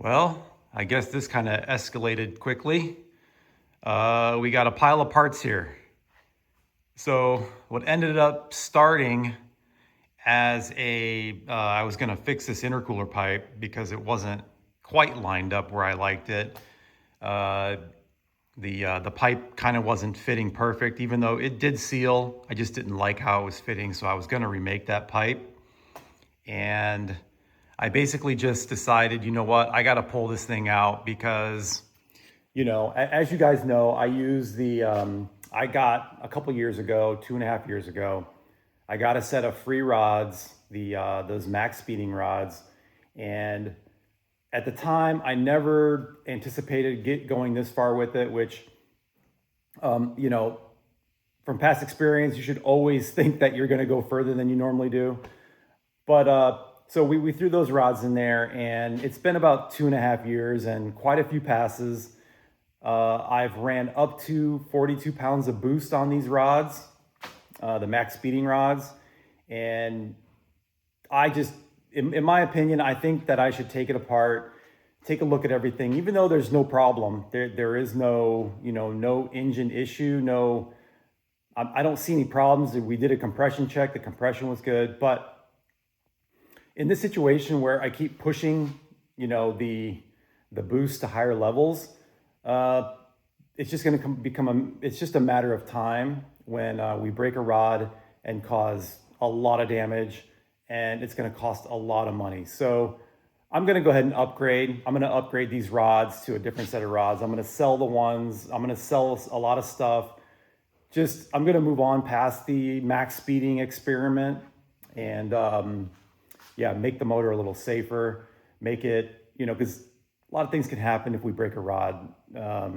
Well, I guess this kind of escalated quickly. We got a pile of parts here. So what ended up starting as I was gonna fix this intercooler pipe because it wasn't quite lined up where I liked it. Uh, the pipe kind of wasn't fitting perfect, even though it did seal. I just didn't like how it was fitting, so I was gonna remake that pipe. And I basically just decided, you know what, I got to pull this thing out because, as you guys know, I use I got a couple years ago, 2.5 years ago, I got a set of free rods, those Maxpeedingrods. And at the time, I never anticipated going this far with it, which, from past experience, you should always think that you're going to go further than you normally do. But so we threw those rods in there, and it's been about 2.5 years and quite a few passes. I've ran up to 42 pounds of boost on these rods, the Maxpeedingrods. And I just, in my opinion, I think that I should take it apart, take a look at everything, even though there's no problem. There is no, no engine issue, I don't see any problems. We did a compression check, the compression was good, but in this situation where I keep pushing, the boost to higher levels, it's just going to it's just a matter of time when we break a rod and cause a lot of damage, and it's going to cost a lot of money. So I'm going to go ahead and upgrade. I'm going to upgrade these rods to a different set of rods. I'm going to sell I'm going to sell a lot of stuff. I'm going to move on past the max speeding experiment and, make the motor a little safer, make it, because a lot of things can happen if we break a rod. I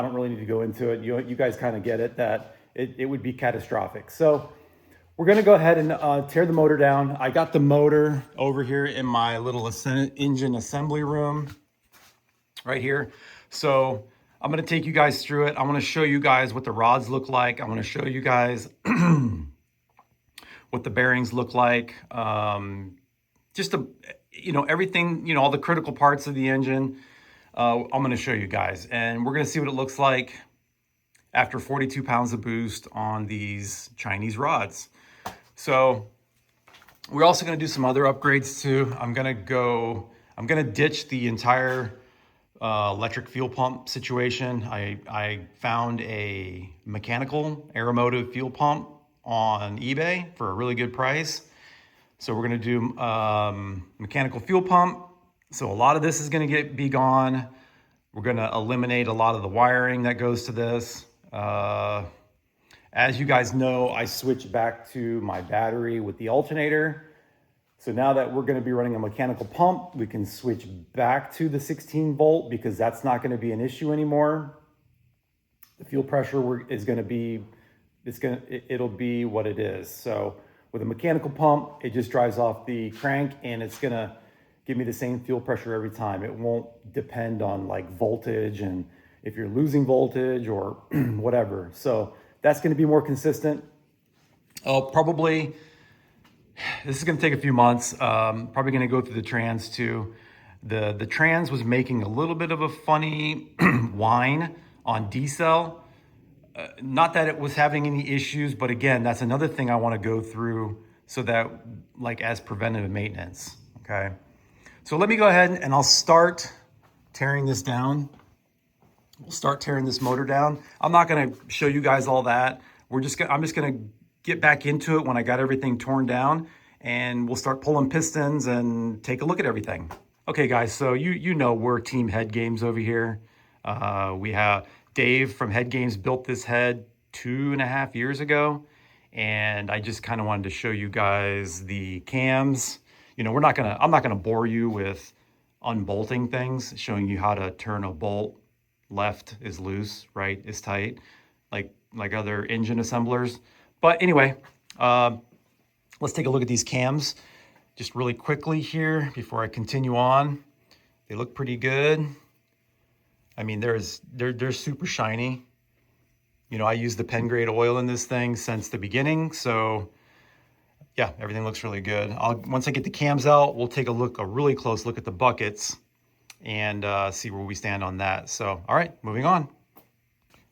don't really need to go into it. You guys kind of get it, that it would be catastrophic. So we're gonna go ahead and tear the motor down. I got the motor over here in my little engine assembly room right here. So I'm gonna take you guys through it. I wanna show you guys what the rods look like. I wanna show you guys what the bearings look like, everything, all the critical parts of the engine. I'm going to show you guys, and we're going to see what it looks like after 42 pounds of boost on these Chinese rods. So we're also going to do some other upgrades too. I'm going to ditch the entire electric fuel pump situation. I found a mechanical aeromotive fuel pump on eBay for a really good price. So we're going to do mechanical fuel pump. So a lot of this is going to be gone. We're going to eliminate a lot of the wiring that goes to this. As you guys know, I switched back to my battery with the alternator. So now that we're going to be running a mechanical pump, we can switch back to the 16 volt because that's not going to be an issue anymore. The fuel pressure is going to be it'll be what it is. So with a mechanical pump, it just drives off the crank and it's gonna give me the same fuel pressure every time. It won't depend on like voltage and if you're losing voltage or whatever. So that's gonna be more consistent. This is gonna take a few months. Probably gonna go through the trans too. The trans was making a little bit of a funny whine on decel. Not that it was having any issues, but again, that's another thing I want to go through so that as preventative maintenance. Okay. So let me go ahead and I'll start tearing this down. We'll start tearing this motor down. I'm not going to show you guys all that. I'm just going to get back into it when I got everything torn down, and we'll start pulling pistons and take a look at everything. Okay guys, so you know we're Team Head Games over here. We have Dave from Head Games built this head 2.5 years ago, and I just kind of wanted to show you guys the cams. I'm not gonna bore you with unbolting things, showing you how to turn a bolt. Left is loose, right is tight, like other engine assemblers. But anyway, let's take a look at these cams just really quickly here before I continue on. They look pretty good. I mean, they're super shiny. I use the pen grade oil in this thing since the beginning. So yeah, everything looks really good. Once I get the cams out, we'll take a really close look at the buckets and see where we stand on that. So, all right, moving on.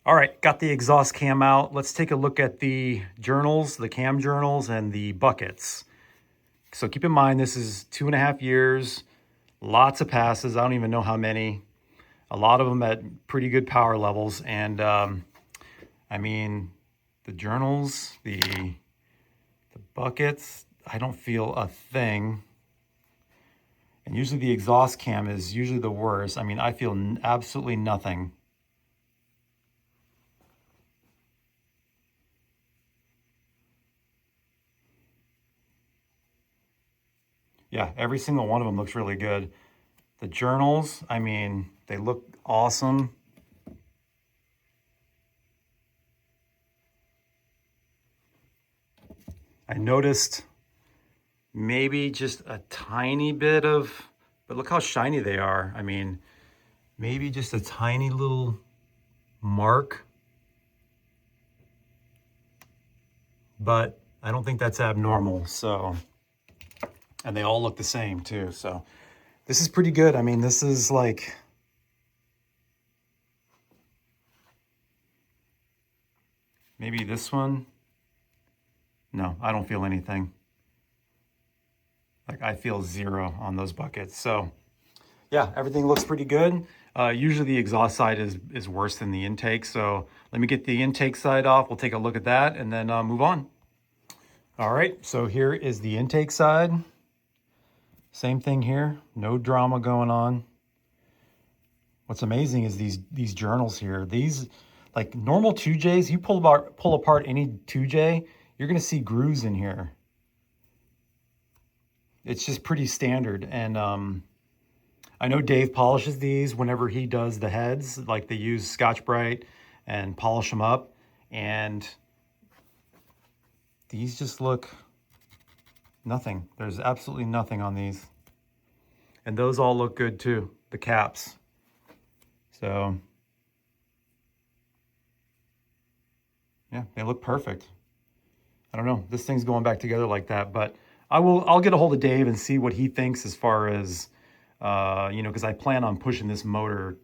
All right, got the exhaust cam out. Let's take a look at the journals, the cam journals, and the buckets. So keep in mind, this is 2.5 years, lots of passes. I don't even know how many. A lot of them at pretty good power levels. And I mean, the journals, the buckets, I don't feel a thing. And usually the exhaust cam is usually the worst. I mean, I feel absolutely nothing. Yeah, every single one of them looks really good. The journals, I mean, they look awesome. I noticed maybe just a tiny bit of, but look how shiny they are. I mean, maybe just a tiny little mark, but I don't think that's abnormal. So, and they all look the same too. So this is pretty good. I mean, this is like, maybe this one. No, I don't feel anything. Like I feel zero on those buckets. So yeah, everything looks pretty good. Usually the exhaust side is worse than the intake. So let me get the intake side off. We'll take a look at that and then move on. All right, so here is the intake side. Same thing here, no drama going on. What's amazing is these journals here. These, like normal 2Js, you pull apart any 2J, you're gonna see grooves in here. It's just pretty standard. And I know Dave polishes these whenever he does the heads, like they use Scotch-Brite and polish them up. And these just look nothing. There's absolutely nothing on these. And those all look good too, the caps. So yeah, they look perfect. I don't know, this thing's going back together like that, but I'll get a hold of Dave and see what he thinks as far as, you know, because I plan on pushing this motor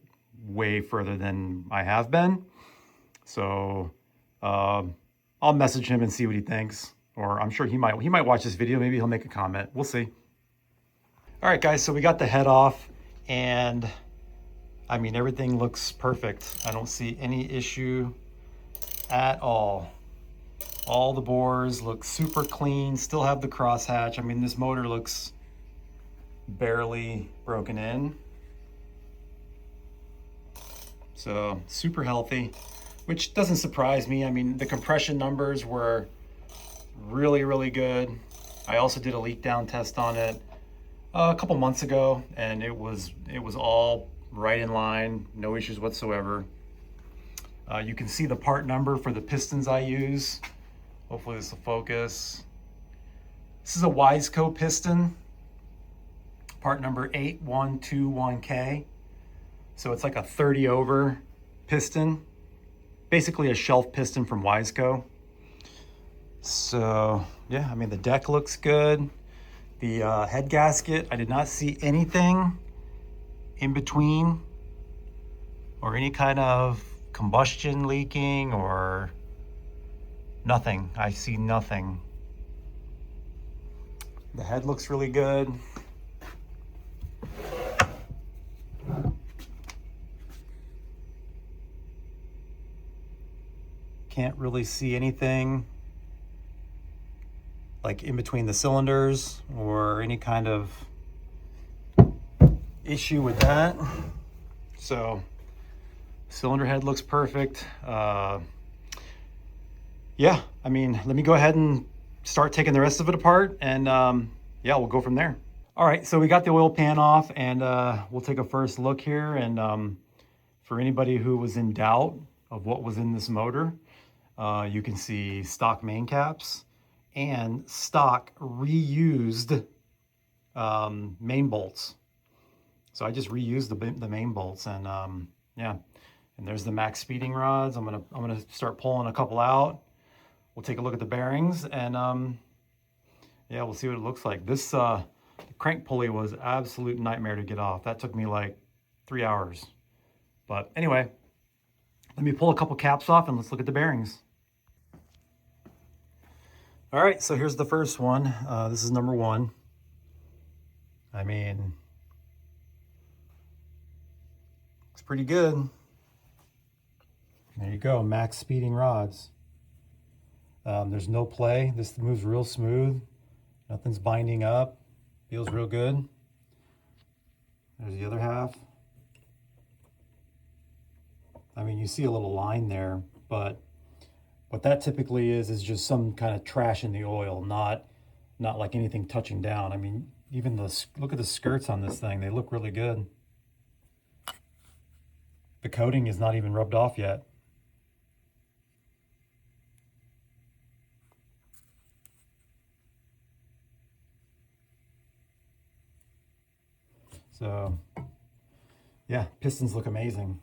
way further than I have been. So I'll message him and see what he thinks, or I'm sure he might watch this video. Maybe he'll make a comment. We'll see. All right, guys, so we got the head off, and I mean, everything looks perfect. I don't see any issue at all. All the bores look super clean, still have the crosshatch. I mean, this motor looks barely broken in. So super healthy, which doesn't surprise me. I mean, the compression numbers were really, really good. I also did a leak down test on it a couple months ago, and it was all right in line, no issues whatsoever. You can see the part number for the pistons I use. Hopefully this will focus. This is a Wiseco piston, part number 8121K. So it's like a 30 over piston, basically a shelf piston from Wiseco. So yeah, I mean, the deck looks good. The head gasket, I did not see anything in between or any kind of combustion leaking or nothing. I see nothing. The head looks really good. Can't really see anything like in between the cylinders or any kind of issue with that. So cylinder head looks perfect. Yeah, I mean, let me go ahead and start taking the rest of it apart, and yeah, we'll go from there. All right, so we got the oil pan off, and we'll take a first look here. And for anybody who was in doubt of what was in this motor, you can see stock main caps and stock reused main bolts. So I just reused the main bolts, and yeah. And there's the Maxpeedingrods. I'm gonna start pulling a couple out. We'll take a look at the bearings, and yeah, we'll see what it looks like. This the crank pulley was an absolute nightmare to get off. That took me like 3 hours. But anyway, let me pull a couple caps off and let's look at the bearings. All right, so here's the first one. This is number 1. I mean, looks pretty good. There you go, Maxpeedingrods. There's no play. This moves real smooth. Nothing's binding up. Feels real good. There's the other half. I mean, you see a little line there, but what that typically is just some kind of trash in the oil, not like anything touching down. I mean, even look at the skirts on this thing. They look really good. The coating is not even rubbed off yet. So, yeah, pistons look amazing.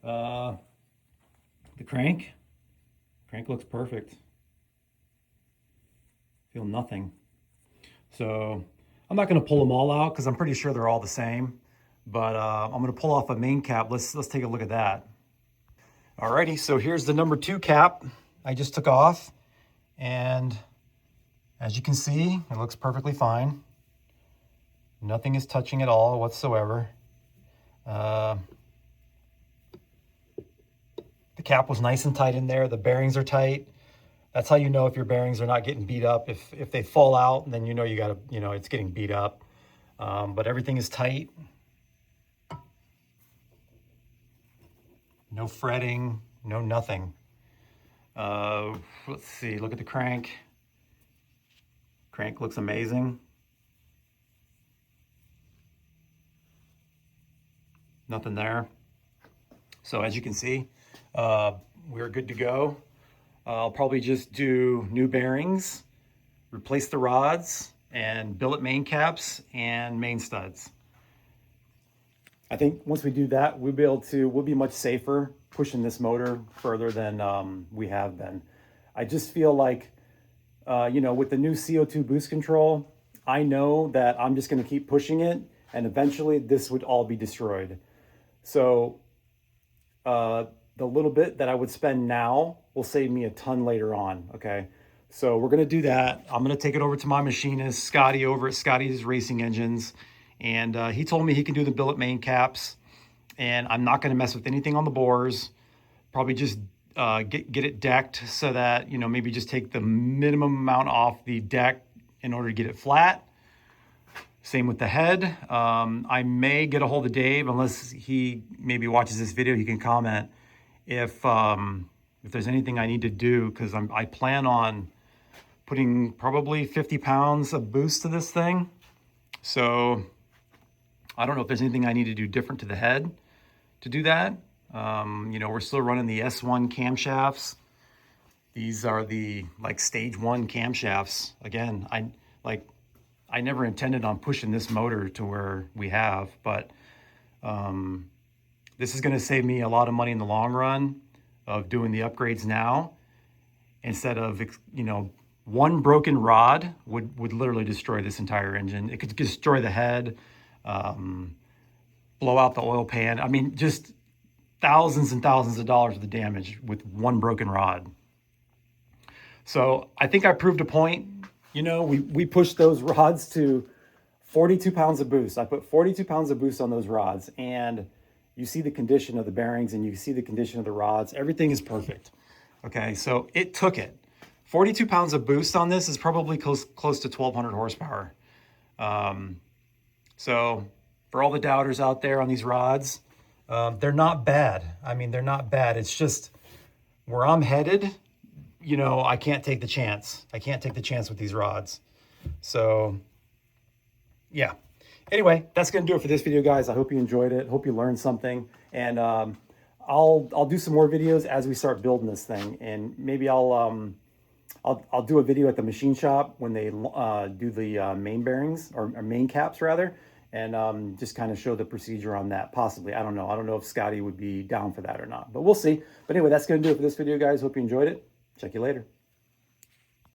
The crank looks perfect. Feel nothing. So I'm not going to pull them all out because I'm pretty sure they're all the same. But I'm going to pull off a main cap. Let's take a look at that. Alrighty, so here's the number 2 cap I just took off, and as you can see, it looks perfectly fine. Nothing is touching at all whatsoever. The cap was nice and tight in there. The bearings are tight. That's how you know if your bearings are not getting beat up. If they fall out, then you know it's getting beat up. But everything is tight. No fretting, no nothing. Let's see, look at the crank. Crank looks amazing. Nothing there. So as you can see, we're good to go. I'll probably just do new bearings, replace the rods, and billet main caps and main studs. I think once we do that, we'll be much safer pushing this motor further than we have been. I just feel like, with the new CO2 boost control, I know that I'm just going to keep pushing it, and eventually this would all be destroyed. So the little bit that I would spend now will save me a ton later on, okay? So we're going to do that. I'm going to take it over to my machinist, Scotty, over at Scotty's Racing Engines. And he told me he can do the billet main caps. And I'm not going to mess with anything on the bores. Probably just get it decked so that, maybe just take the minimum amount off the deck in order to get it flat. Same with the head. I may get a hold of Dave, unless he maybe watches this video, he can comment if there's anything I need to do, because I plan on putting probably 50 pounds of boost to this thing. So I don't know if there's anything I need to do different to the head to do that. We're still running the S1 camshafts. These are the stage 1 camshafts. Again, I never intended on pushing this motor to where we have, but this is going to save me a lot of money in the long run of doing the upgrades now, instead of, one broken rod would literally destroy this entire engine. It could destroy the head, blow out the oil pan. I mean, just thousands and thousands of dollars of the damage with one broken rod. So I think I proved a point. We pushed those rods to 42 pounds of boost. I put 42 pounds of boost on those rods, and you see the condition of the bearings and you see the condition of the rods. Everything is perfect. Okay, so it took it. 42 pounds of boost on this is probably close to 1,200 horsepower. So for all the doubters out there on these rods, they're not bad. I mean, they're not bad. It's just where I'm headed, I can't take the chance. I can't take the chance with these rods. So yeah. Anyway, that's going to do it for this video, guys. I hope you enjoyed it. Hope you learned something. And I'll do some more videos as we start building this thing. And maybe I'll do a video at the machine shop when they do the main bearings, or main caps rather, and just kind of show the procedure on that, possibly. I don't know. I don't know if Scotty would be down for that or not, but we'll see. But anyway, that's going to do it for this video, guys. Hope you enjoyed it. Check you later.